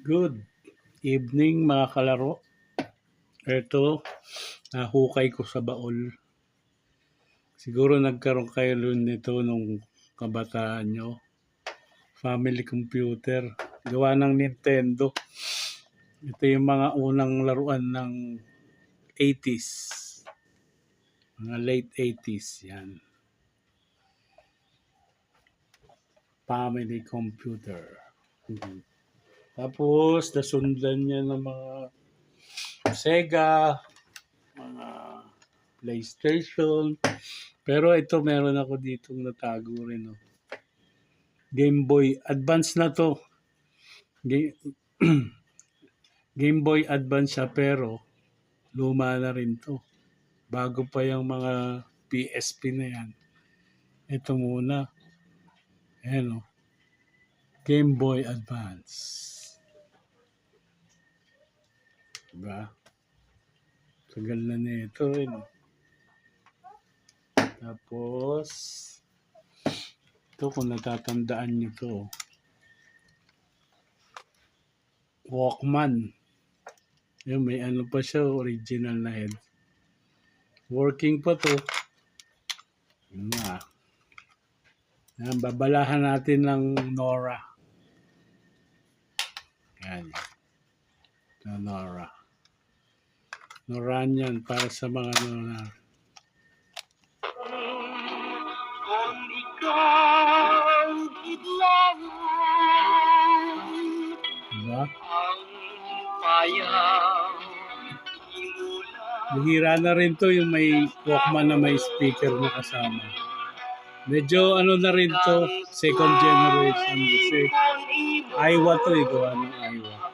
Good evening mga kalaro. Ito, nahukay ko sa baol. Siguro nagkaroon kayo nito nung kabataan nyo. Family computer. Gawa ng Nintendo. Ito yung mga unang laruan ng 80s. Mga late 80s. Yan. Family computer. Tapos, nasundan niya ng mga Sega, mga PlayStation. Pero ito meron ako ditong natago rin. No? Game Boy Advance na to. Game Boy Advance siya pero luma na rin to. Bago pa yung mga PSP na yan. Ito muna. Ayan o. Game Boy Advance. Diba? Tagal na nito rin. Tapos, ito kung natatandaan nyo to. Walkman. Yung may ano pa siya, original na head. Working pa to. Yun nga. Yan, babalahan natin ng Nora. Yan. Nora. Noran yan para sa mga Nora. Kung ikaw idlawan, Diba? ang payang himula. Nahira na rin to yung may Walkman na may speaker na kasama. Medyo ano na rin to, second generation kasi Aiwa to eh, gawa ng Aiwa.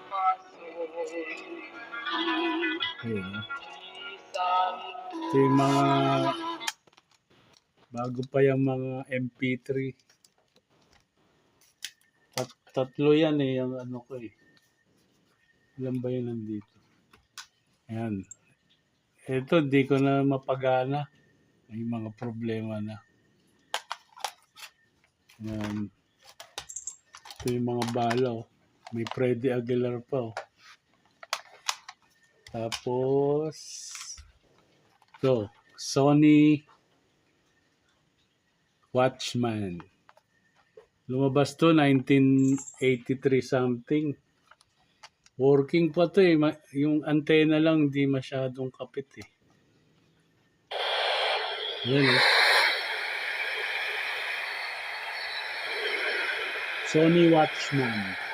Okay, no? Ito yung mga bago pa yung mga MP3. Tatlo yan eh, yung ano ko eh. Ilan ba yun nandito? Ayan. Ito, di ko na mapagana. May mga problema na. Ayan. Ito yung mga bala oh. May Freddy Aguilar pa oh. Tapos, ito, Sony Watchman. Lumabas to 1983 something. Working pa to eh. Yung antena lang hindi masyadong kapit eh. Yan eh. Sony Watchman.